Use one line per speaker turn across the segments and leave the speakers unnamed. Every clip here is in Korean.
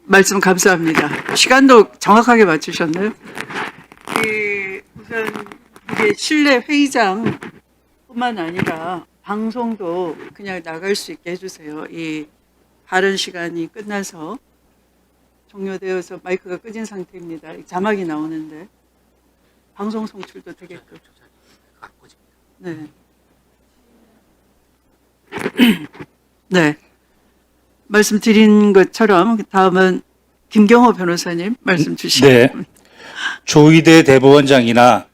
말씀 감사합니다. 시간도 정확하게 맞추셨나요? 우선 이게 실내 회의장뿐만 아니라 방송도 그냥 나갈 수 있게 해주세요. 이 발언 시간이 끝나서 종료되어서 마이크가 꺼진 상태입니다. 자막이 나오는데 방송 송출도 되게끔. 네. 네. 말씀드린 것처럼 다음은 김경호 변호사님 말씀 주시죠.
네. 조희대 대법원장이나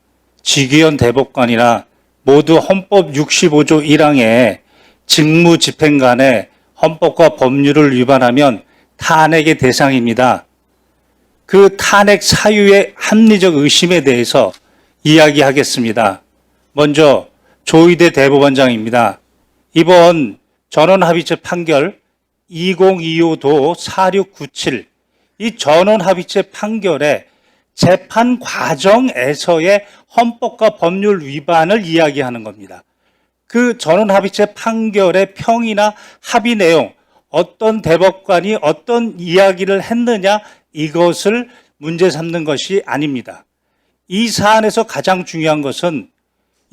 지기현 대법관이나 모두 헌법 65조 1항에 직무집행 간에 헌법과 법률을 위반하면 탄핵의 대상입니다. 그 탄핵 사유의 합리적 의심에 대해서 이야기하겠습니다. 먼저 조희대 대법원장입니다. 이번 전원합의체 판결 2025도 4697 이 전원합의체 판결의 재판 과정에서의 헌법과 법률 위반을 이야기하는 겁니다. 그 전원합의체 판결의 평이나 합의 내용, 어떤 대법관이 어떤 이야기를 했느냐 이것을 문제 삼는 것이 아닙니다. 이 사안에서 가장 중요한 것은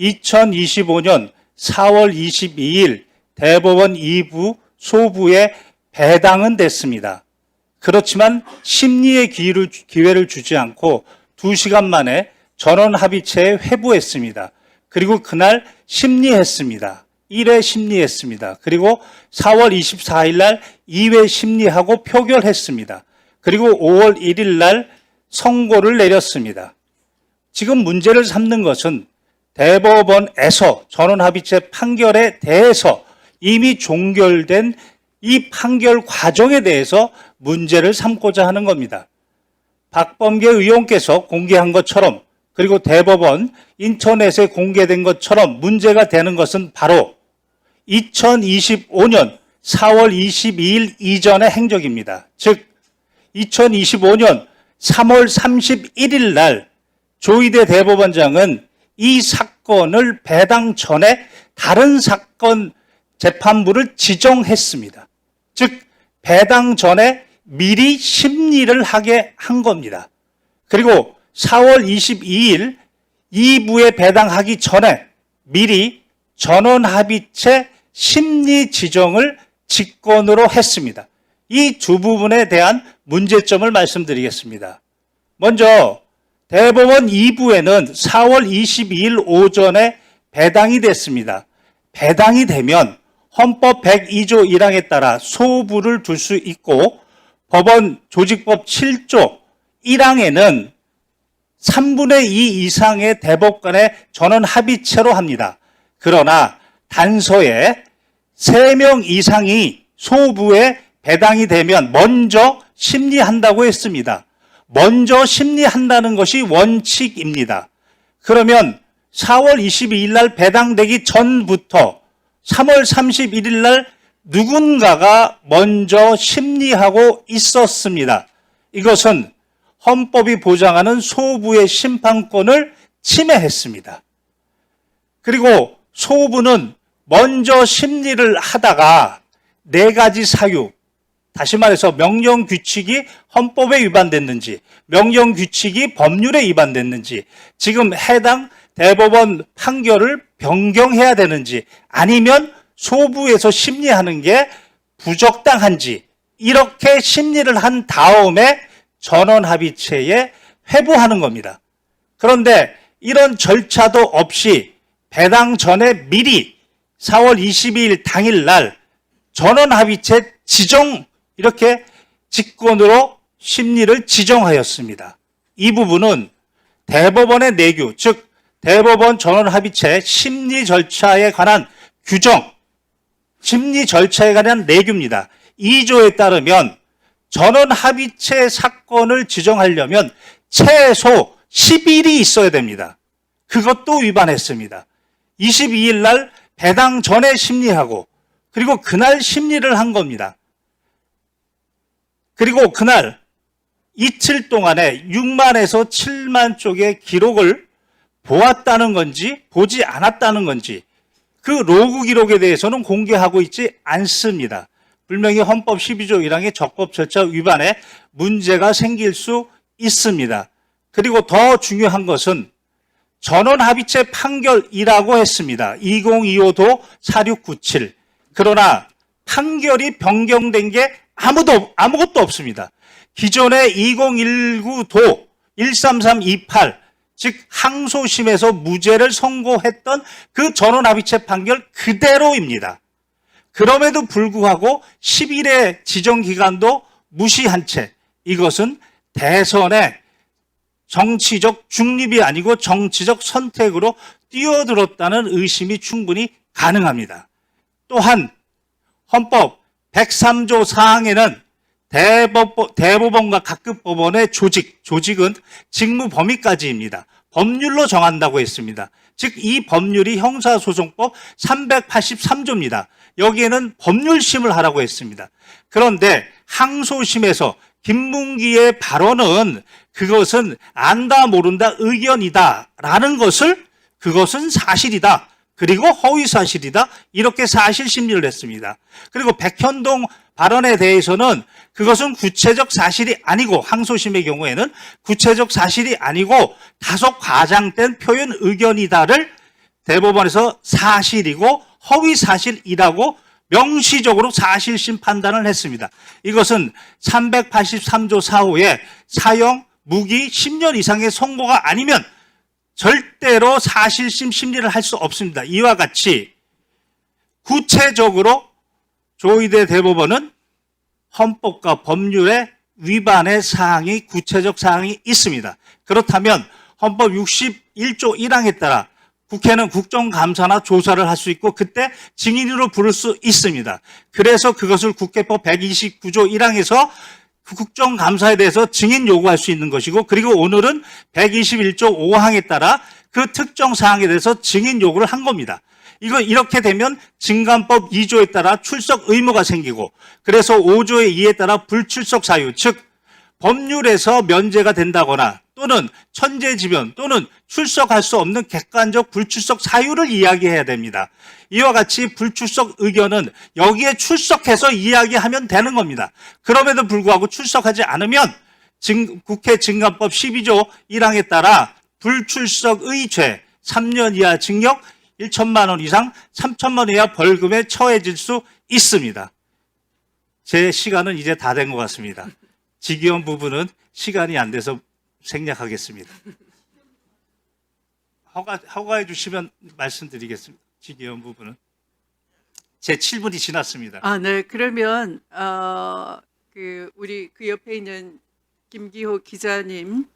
2025년 4월 22일 대법원 2부 소부에 배당은 됐습니다. 그렇지만 심리의 기회를 주지 않고 2시간 만에 전원합의체에 회부했습니다. 그리고 그날 심리했습니다. 1회 심리했습니다. 그리고 4월 24일 날 2회 심리하고 표결했습니다. 그리고 5월 1일 날 선고를 내렸습니다. 지금 문제를 삼는 것은 대법원에서 전원합의체 판결에 대해서 이미 종결된 이 판결 과정에 대해서 문제를 삼고자 하는 겁니다. 박범계 의원께서 공개한 것처럼 그리고 대법원 인터넷에 공개된 것처럼 문제가 되는 것은 바로 2025년 4월 22일 이전의 행적입니다. 즉 2025년 3월 31일 날 조희대 대법원장은 이 사건을 배당 전에 다른 사건 재판부를 지정했습니다. 즉 배당 전에 미리 심리를 하게 한 겁니다. 그리고 4월 22일 2부에 배당하기 전에 미리 전원합의체 심리 지정을 직권으로 했습니다. 이 두 부분에 대한 문제점을 말씀드리겠습니다. 먼저 대법원 2부에는 4월 22일 오전에 배당이 됐습니다. 배당이 되면 헌법 102조 1항에 따라 소부를 둘 수 있고 법원 조직법 7조 1항에는 3분의 2 이상의 대법관의 전원 합의체로 합니다. 그러나 단서에 3명 이상이 소부에 배당이 되면 먼저 심리한다고 했습니다. 먼저 심리한다는 것이 원칙입니다. 그러면 4월 22일 날 배당되기 전부터 3월 31일 날 누군가가 먼저 심리하고 있었습니다. 이것은 헌법이 보장하는 소부의 심판권을 침해했습니다. 그리고 소부는 먼저 심리를 하다가 4가지 사유, 다시 말해서 명령규칙이 헌법에 위반됐는지, 명령규칙이 법률에 위반됐는지, 지금 해당 대법원 판결을 변경해야 되는지, 아니면 소부에서 심리하는 게 부적당한지, 이렇게 심리를 한 다음에 전원합의체에 회부하는 겁니다. 그런데 이런 절차도 없이 배당 전에 미리 4월 22일 당일날 전원합의체 지정, 이렇게 직권으로 심리를 지정하였습니다. 이 부분은 대법원의 내규, 즉 대법원 전원합의체 심리 절차에 관한 규정, 심리 절차에 관한 내규입니다. 2조에 따르면 전원합의체 사건을 지정하려면 최소 10일이 있어야 됩니다. 그것도 위반했습니다. 22일 날 배당 전에 심리하고 그리고 그날 심리를 한 겁니다. 그리고 그날 이틀 동안에 6만에서 7만 쪽의 기록을 보았다는 건지 보지 않았다는 건지 그 로그 기록에 대해서는 공개하고 있지 않습니다. 분명히 헌법 12조 1항의 적법 절차 위반에 문제가 생길 수 있습니다. 그리고 더 중요한 것은 전원합의체 판결이라고 했습니다. 2025도 4697. 그러나 판결이 변경된 게 아무것도 없습니다. 기존의 2019도 13328, 즉 항소심에서 무죄를 선고했던 그 전원합의체 판결 그대로입니다. 그럼에도 불구하고 10일의 지정기간도 무시한 채 이것은 대선의 정치적 중립이 아니고 정치적 선택으로 뛰어들었다는 의심이 충분히 가능합니다. 또한 헌법 103조 4항에는 대법원과 각급 법원의 조직은 직무 범위까지입니다. 법률로 정한다고 했습니다. 즉 이 법률이 형사소송법 383조입니다. 여기에는 법률심을 하라고 했습니다. 그런데 항소심에서 김문기의 발언은 그것은 안다 모른다 의견이다라는 것을 그것은 사실이다. 그리고 허위사실이다. 이렇게 사실심리를 했습니다. 그리고 백현동 발언에 대해서는 그것은 구체적 사실이 아니고 항소심의 경우에는 구체적 사실이 아니고 다소 과장된 표현 의견이다를 대법원에서 사실이고 허위사실이라고 명시적으로 사실심 판단을 했습니다. 이것은 383조 4호에 사형, 무기 10년 이상의 선고가 아니면 절대로 사실심 심리를 할 수 없습니다. 이와 같이 구체적으로 조희대 대법원은 헌법과 법률의 위반의 사항이 구체적 사항이 있습니다. 그렇다면 헌법 61조 1항에 따라 국회는 국정감사나 조사를 할 수 있고 그때 증인으로 부를 수 있습니다. 그래서 그것을 국회법 129조 1항에서 국정감사에 대해서 증인 요구할 수 있는 것이고 그리고 오늘은 121조 5항에 따라 그 특정 사항에 대해서 증인 요구를 한 겁니다. 이렇게 되면 증감법 2조에 따라 출석 의무가 생기고 그래서 5조의 2에 따라 불출석 사유 즉 법률에서 면제가 된다거나 또는 천재지변 또는 출석할 수 없는 객관적 불출석 사유를 이야기해야 됩니다. 이와 같이 불출석 의견은 여기에 출석해서 이야기하면 되는 겁니다. 그럼에도 불구하고 출석하지 않으면 국회 증감법 12조 1항에 따라 불출석의 죄 3년 이하 징역 1천만 원 이상 3천만 원 이하 벌금에 처해질 수 있습니다. 제 시간은 이제 다 된 것 같습니다. 지기현 부분은 시간이 안 돼서 생략하겠습니다. 허가해 주시면 말씀드리겠습니다. 지기현 부분은. 제 7분이 지났습니다.
네. 그러면 우리 그 옆에 있는 김기호 기자님,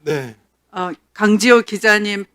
네.
강지호 기자님